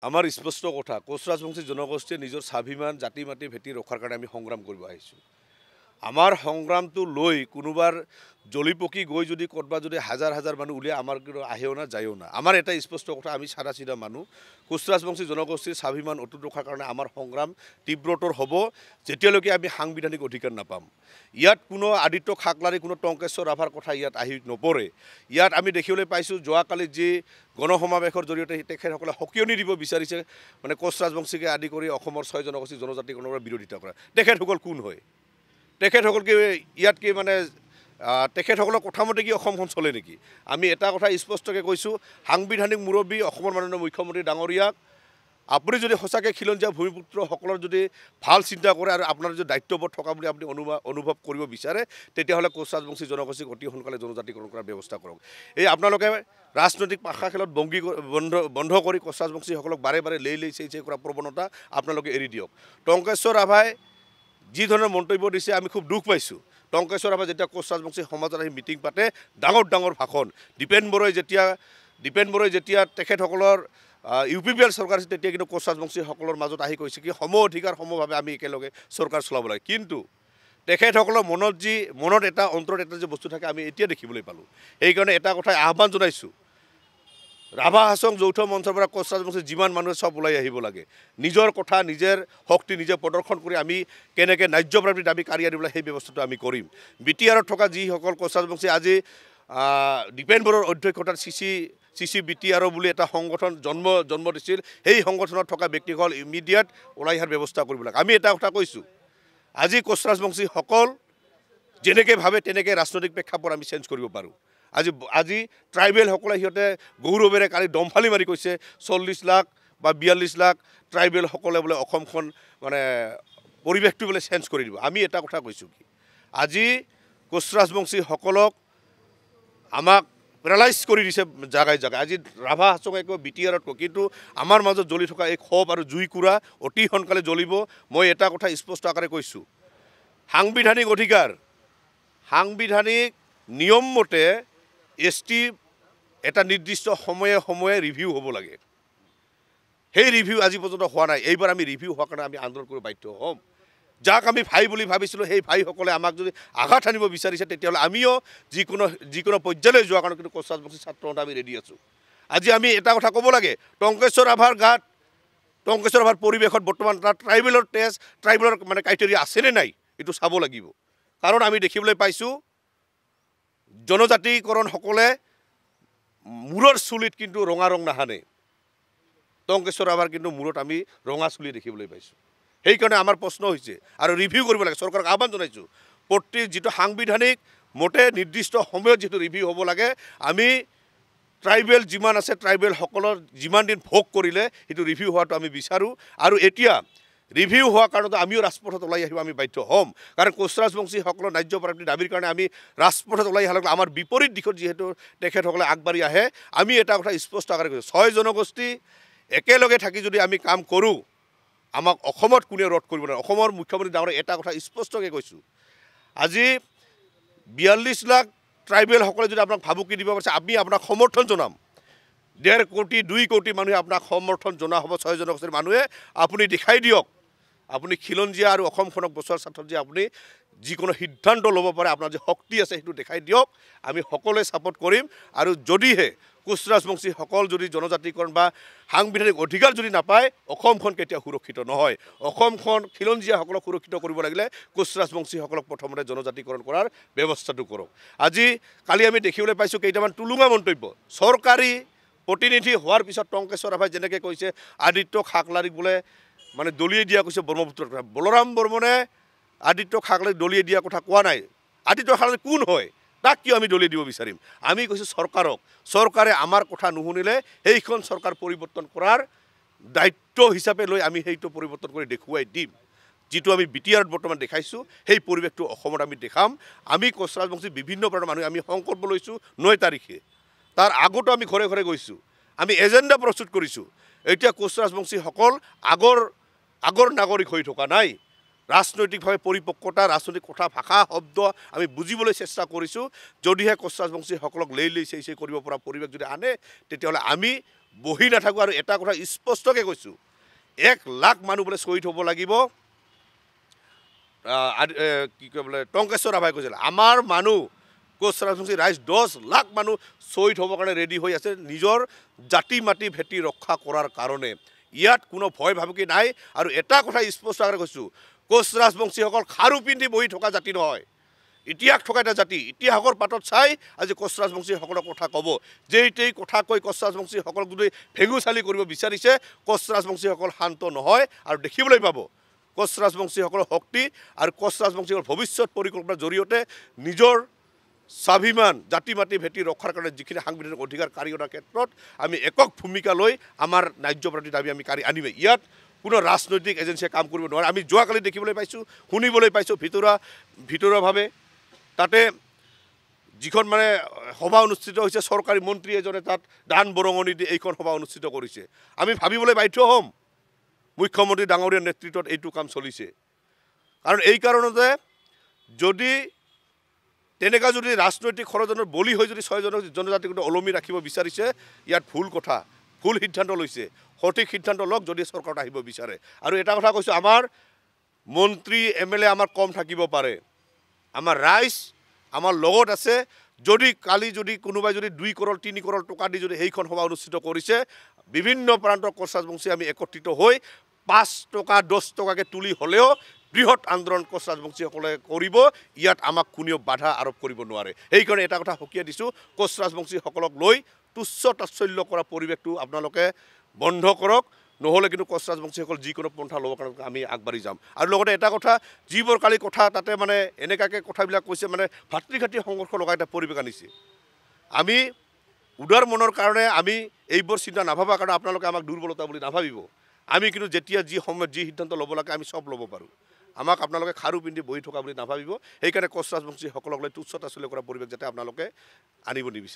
আমাৰ স্পষ্ট কথা কোচ ৰাজবংশী জনগোষ্ঠীয়ে নিজৰ স্বাভিমান জাতি মাটি ভেটি ৰখাৰ কাৰণে আমি সংগ্ৰাম কৰিব আহিছোঁ আমাৰ সংগ্ৰামটো লৈ কোনোবাৰ জলিপকি গৈ যদি ক'ৰবাত যদি হাজাৰ হাজাৰ মানুহ উলিয়াই আমাৰ কিন্তু আহেও না যায়ও না আমাৰ এটা স্পষ্ট কথা আমি সাদা চিধা মানুহ কোচ ৰাজবংশী জনগোষ্ঠীৰ স্বাভিমান অটুট ৰখাৰ কাৰণে আমাৰ সংগ্ৰাম তীব্ৰতৰ হ'ব যেতিয়ালৈকে আমি সাংবিধানিক অধিকাৰ নাপাম ইয়াত কোনো আদিত্য খাকলাৰী কোনো টংকেশ্বৰ ৰাভাৰ কথা ইয়াত আহি নপৰে ইয়াত আমি দেখিবলৈ পাইছোঁ যোৱাকালি যি গণসমাৱেশৰ জৰিয়তে তেখেতসকলে সকিয়নি দিব বিচাৰিছে মানে কোচ ৰাজবংশীকে আদি কৰি অসমৰ 6 জনগোষ্ঠী জনজাতিকৰণৰ বিৰোধিতা কৰা তেখেতসকল কোন হয় তেখেতসকলকে ইয়াত কি মানে তেখেতসকলৰ কথামতে কি অসমখন চলে নেকি আমি এটা কথা স্পষ্টকৈ কৈছোঁ সাংবিধানিক মুৰব্বী অসমৰ মাননীয় মুখ্যমন্ত্ৰী ডাঙৰীয়াক আপুনি যদি সঁচাকৈ খিলঞ্জীয়া ভূমিপুত্ৰসকলৰ যদি ভাল চিন্তা কৰে আৰু আপোনাৰ যদি দায়িত্ববোধ থকা বুলি আপুনি অনুভৱ কৰিব বিচাৰে তেতিয়াহ'লে কোচ ৰাজবংশী জনগোষ্ঠীক অতি সোনকালে জনজাতিকৰণ কৰাৰ ব্যৱস্থা কৰক এই আপোনালোকে ৰাজনৈতিক পাশা খেলত বংগী বন্ধ কৰি কোচ ৰাজবংশীসকলক বাৰে বাৰে লেই চেই কৰা প্ৰৱণতা আপোনালোকে এৰি দিয়ক টংকেশ্বৰ ৰাভাই যি ধৰণৰ মন্তব্য দিছে আমি খুব দুখ পাইছোঁ টংকেশ্বৰ ৰাভাই যেতিয়া কোচ ৰাজবংশী সমাজত আহি মিটিং পাতে ডাঙৰ ভাষণ দীপেন বৰাই যেতিয়া তেখেতসকলৰ UPPL চৰকাৰ আছিল তেতিয়া কিন্তু কোচ ৰাজবংশীসকলৰ মাজত আহি কৈছে কি সম অধিকাৰ সমভাৱে আমি একেলগে চৰকাৰ চলাব লাগে কিন্তু তেখেতসকলৰ মনত এটা অন্তৰত এটা যে বস্তু থাকে আমি এতিয়া দেখিবলৈ পালোঁ সেইকাৰণে এটা কথাই আহ্বান জনাইছোঁ ৰাভা হাছং যৌথ মঞ্চৰ পৰা কোচ ৰাজবংশী যিমান মানুহে সব ওলাই আহিব লাগে নিজৰ কথা নিজৰ শক্তি নিজে প্ৰদৰ্শন কৰি আমি কেনেকৈ ন্যায্য প্ৰাপ্তি দাবী কাঢ়ি আনিবলৈ সেই ব্যৱস্থাটো আমি কৰিম BTRত থকা যিসকল কোচ ৰাজবংশী আজি দীপেন বড়োৰ অধ্যক্ষতাত CC BTR বুলি এটা সংগঠন জন্ম দিছিল সেই সংগঠনত থকা ব্যক্তিসকল ইমিডিয়েট ওলাই অহাৰ ব্যৱস্থা কৰিব লাগে আমি এটা কথা কৈছোঁ আজি কোচ ৰাজবংশীসকল যেনেকৈ ভাবে তেনেকৈ ৰাজনৈতিক প্ৰেক্ষাপট আমি চেঞ্জ কৰিব পাৰোঁ আজি ট্ৰাইবেলসকলে সিহঁতে গৌৰৱেৰে কালি দমফালি মাৰি কৈছে 40 লাখ বা 42 লাখ ট্ৰাইবেলসকলে বোলে অসমখন মানে পৰিৱেশটো বোলে চেঞ্জ কৰি দিব আমি এটা কথা কৈছোঁ কি আজি কোচ ৰাজবংশীসকলক আমাক পেৰালাইজ কৰি দিছে জাগাই আজি ৰাভা হাছঙে একো BTRত কিন্তু আমাৰ মাজত জ্বলি থকা এই ক্ষোভ আৰু জুইকুৰা অতি সোনকালে জ্বলিব মই এটা কথা স্পষ্ট আকাৰে কৈছোঁ সাংবিধানিক অধিকাৰ সাংবিধানিক নিয়ম মতে ST এটা নিৰ্দিষ্ট সময়ে ৰিভিউ হ'ব লাগে সেই ৰিভিউ আজি পৰ্যন্ত হোৱা নাই এইবাৰ আমি ৰিভিউ হোৱাৰ কাৰণে আমি আন্দোলন কৰিব বাধ্য হ'ম যাক আমি ভাই বুলি ভাবিছিলোঁ সেই ভাইসকলে আমাক যদি আঘাত আনিব বিচাৰিছে তেতিয়াহ'লে আমিও যিকোনো পৰ্যায়লৈ যোৱাৰ কাৰণে কিন্তু কোচ ৰাজবংশী ছাত্ৰহঁত আমি ৰেডি আছোঁ আজি আমি এটা কথা ক'ব লাগে টংকেশ্বৰ ৰাভাৰ পৰিৱেশত বৰ্তমান তাত ট্ৰাইবেলৰ মানে ক্ৰাইটেৰিয়া আছেনে নাই এইটো চাব লাগিব কাৰণ আমি দেখিবলৈ পাইছোঁ জনজাতিকৰণসকলে মূৰৰ চুলিত কিন্তু ৰঙা ৰং নাহানে টংকেশ্বৰ ৰাভাৰ কিন্তু মূৰত আমি ৰঙা চুলি দেখিবলৈ পাইছোঁ সেইকাৰণে আমাৰ প্ৰশ্ন হৈছে আৰু ৰিভিউ কৰিব লাগে চৰকাৰক আহ্বান জনাইছোঁ প্ৰতি যিটো সাংবিধানিক মতে নিৰ্দিষ্ট সময়ত যিটো ৰিভিউ হ'ব লাগে আমি ট্ৰাইবেল যিমান আছে ট্ৰাইবেলসকলৰ যিমান দিন ভোগ কৰিলে সেইটো ৰিভিউ হোৱাটো আমি বিচাৰোঁ আৰু এতিয়া ৰিভিউ হোৱাৰ কাৰণতে আমিও ৰাজপথত ওলাই আহিব আমি বাধ্য হ'ম কাৰণ কোচ ৰাজবংশীসকলৰ ন্যায্য প্ৰাপ্তি দাবীৰ কাৰণে আমি ৰাজপথত ওলাই অহাৰ লগে আমাৰ বিপৰীত দিশত যিহেতু তেখেতসকলে আগবাঢ়ি আহে আমি এটা কথা স্পষ্ট আকাৰে কৈছোঁ 6 জনগোষ্ঠী একেলগে থাকি যদি আমি কাম কৰোঁ আমাক অসমত কোনে ৰোধ কৰিব নোৱাৰে অসমৰ মুখ্যমন্ত্ৰী ডাঙৰীয়াই এটা কথা স্পষ্টকৈ কৈছোঁ আজি 42 লাখ ট্ৰাইবেলসকলে যদি আপোনাক ভাবুকি দিব পাৰিছে আমি আপোনাক সমৰ্থন জনাম 1.5 কোটি 2 কোটি মানুহে আপোনাক সমৰ্থন জনা হ'ব 6 জনগোষ্ঠীৰ মানুহে আপুনি দেখাই দিয়ক আপুনি খিলঞ্জীয়া আৰু অসমখনক বচোৱাৰ স্বাৰ্থত যে আপুনি যিকোনো সিদ্ধান্ত ল'ব পাৰে আপোনাৰ যে শক্তি আছে সেইটো দেখাই দিয়ক আমি সকলোৱে ছাপোৰ্ট কৰিম আৰু যদিহে কোচ ৰাজবংশীসকল যদি জনজাতিকৰণ বা সাংবিধানিক অধিকাৰ যদি নাপায় অসমখন কেতিয়া সুৰক্ষিত নহয় অসমখন খিলঞ্জীয়াসকলক সুৰক্ষিত কৰিব লাগিলে কোচ ৰাজবংশীসকলক প্ৰথমতে জনজাতিকৰণ কৰাৰ ব্যৱস্থাটো কৰক আজি কালি আমি দেখিবলৈ পাইছোঁ কেইটামান টুলুঙা মন্তব্য চৰকাৰী প্ৰতিনিধি হোৱাৰ পিছত টংকেশ্বৰ ৰাভাই যেনেকৈ কৈছে আদিত্য খাকলাৰীক বোলে মানে দলিয়াই দিয়া কৈছে ব্ৰহ্মপুত্ৰৰ কথা বলৰাম বৰ্মনে আদিত্য খাকলাৰীক দলিয়াই দিয়া কথা কোৱা নাই আদিত্য খাকলাৰী কোন হয় তাক কিয় আমি দলিয়াই দিব বিচাৰিম আমি কৈছোঁ চৰকাৰে আমাৰ কথা নুশুনিলে সেইখন চৰকাৰ পৰিৱৰ্তন কৰাৰ দায়িত্ব হিচাপে লৈ আমি সেইটো পৰিৱৰ্তন কৰি দেখুৱাই দিম যিটো আমি BTRত বৰ্তমান দেখাইছোঁ সেই পৰিৱেশটো অসমত আমি দেখাম আমি কোচ ৰাজবংশী বিভিন্ন প্ৰান্তৰ মানুহে আমি সংকল্প লৈছোঁ 9 তাৰিখে তাৰ আগতো আমি ঘৰে গৈছোঁ আমি এজেণ্ডা প্ৰস্তুত কৰিছোঁ এতিয়া কোচ ৰাজবংশীসকল আগৰ নাগৰিক হৈ থকা নাই ৰাজনৈতিকভাৱে পৰিপক্কতা ৰাজনৈতিক কথা ভাষা শব্দ আমি বুজিবলৈ চেষ্টা কৰিছোঁ যদিহে কোচ ৰাজবংশীসকলক লেই চেই কৰিব পৰা পৰিৱেশ যদি আনে তেতিয়াহ'লে আমি বহি নাথাকোঁ। আৰু এটা কথা স্পষ্টকৈ কৈছোঁ, 1 লাখ মানুহ বোলে শ্বহীদ হ'ব লাগিব। কি কয় বোলে টংকেশ্বৰ ৰাভাই কৈছিল, আমাৰ মানুহ কোচ ৰাজবংশী ৰাইজ 10 লাখ মানুহ শ্বহীদ হ'বৰ কাৰণে ৰেডি হৈ আছে নিজৰ জাতি মাটি ভেটি ৰক্ষা কৰাৰ কাৰণে। ইয়াত কোনো ভয় ভাবুকি নাই। আৰু এটা কথা স্পষ্ট আকাৰে কৈছোঁ, কোচ ৰাজবংশীসকল খাৰু পিন্ধি বহি থকা জাতি নহয়, ইতিহাস থকা এটা জাতি। ইতিহাসৰ পাতত চাই আজি কোচ ৰাজবংশীসকলৰ কথা ক'ব। যেইটেই কথা কৈ কোচ ৰাজবংশীসকলক যদি ভেঙুচালি কৰিব বিচাৰিছে, কোচ ৰাজবংশীসকল শান্ত নহয়। আৰু দেখিবলৈ পাব কোচ ৰাজবংশীসকলৰ শক্তি আৰু কোচ ৰাজবংশীসকলৰ ভৱিষ্যত পৰিকল্পনাৰ জৰিয়তে নিজৰ স্বাভিমান জাতি মাটি ভেটি ৰক্ষাৰ কাৰণে যিখিনি সাংবিধানিক অধিকাৰ কাঢ়ি অনাৰ ক্ষেত্ৰত আমি একক ভূমিকা লৈ আমাৰ ন্যায্য প্ৰাপ্তি দাবী আমি কাঢ়ি আনিমেই। ইয়াত কোনো ৰাজনৈতিক এজেঞ্চিয়ে কাম কৰিব নোৱাৰে। আমি যোৱাকালি দেখিবলৈ পাইছোঁ, শুনিবলৈ পাইছোঁ ভিতৰুৱাভাৱে তাতে যিখন মানে সভা অনুষ্ঠিত হৈছে, চৰকাৰী মন্ত্ৰী এজনে তাত দান বৰঙণি দি এইখন সভা অনুষ্ঠিত কৰিছে। আমি ভাবিবলৈ বাধ্য হ'ম মুখ্যমন্ত্ৰী ডাঙৰীয়াৰ নেতৃত্বত এইটো কাম চলিছে। কাৰণ এই কাৰণতে যদি তেনেকুৱা যদি ৰাজনৈতিক ষড়যন্ত্ৰৰ বলি হৈ যদি 6 জনজাতিক ওলমি ৰাখিব বিচাৰিছে, ইয়াত ভুল কথা, ভুল সিদ্ধান্ত লৈছে। সঠিক সিদ্ধান্ত লওক যদি চৰকাৰত আহিব বিচাৰে। আৰু এটা কথা কৈছোঁ, আমাৰ মন্ত্ৰী MLA আমাৰ কম থাকিব পাৰে, আমাৰ ৰাইজ আমাৰ লগত আছে। যদি কালি যদি কোনোবাই যদি 2 কৰোৰ 3 কৰোৰ টকা দি যদি সেইখন সভা অনুষ্ঠিত কৰিছে, বিভিন্ন প্ৰান্তৰ কোচ ৰাজবংশী আমি একত্ৰিত হৈ 5 টকা 10 টকাকৈ তুলি হ'লেও বৃহৎ আন্দোলন কোচ ৰাজবংশীসকলে কৰিব। ইয়াত আমাক কোনেও বাধা আৰোপ কৰিব নোৱাৰে। সেইকাৰণে এটা কথা সকীয়াই দিছোঁ, কোচ ৰাজবংশীসকলক লৈ তুচ্ছ তাচ্ছল্য কৰা পৰিৱেশটো আপোনালোকে বন্ধ কৰক। নহ'লে কিন্তু কোচ ৰাজবংশীসকল যিকোনো পন্থা ল'বৰ কাৰণে আমি আগবাঢ়ি যাম। আৰু লগতে এটা কথা, যিবোৰ কালি কথা তাতে মানে এনেকুৱাকৈ কথাবিলাক কৈছে, মানে ভাতৃঘাতী সংঘৰ্ষ লগা এটা পৰিৱেশ আনিছে। আমি উদাৰ মনৰ কাৰণে আমি এইবোৰ চিন্তা নাভাবা কাৰণে আপোনালোকে আমাক দুৰ্বলতা বুলি নাভাবিব। আমি কিন্তু যেতিয়া যি সময়ত যি সিদ্ধান্ত ল'ব লাগে আমি চব ল'ব পাৰোঁ। আমাক আপোনালোকে খাৰু পিন্ধি বহি থকা বুলি নাভাবিব। সেইকাৰণে কোচ ৰাজবংশীসকলক লৈ তুচ্ছ তাচ্ছল্য কৰা পৰিৱেশ যাতে আপোনালোকে আনিব নিবিচাৰে।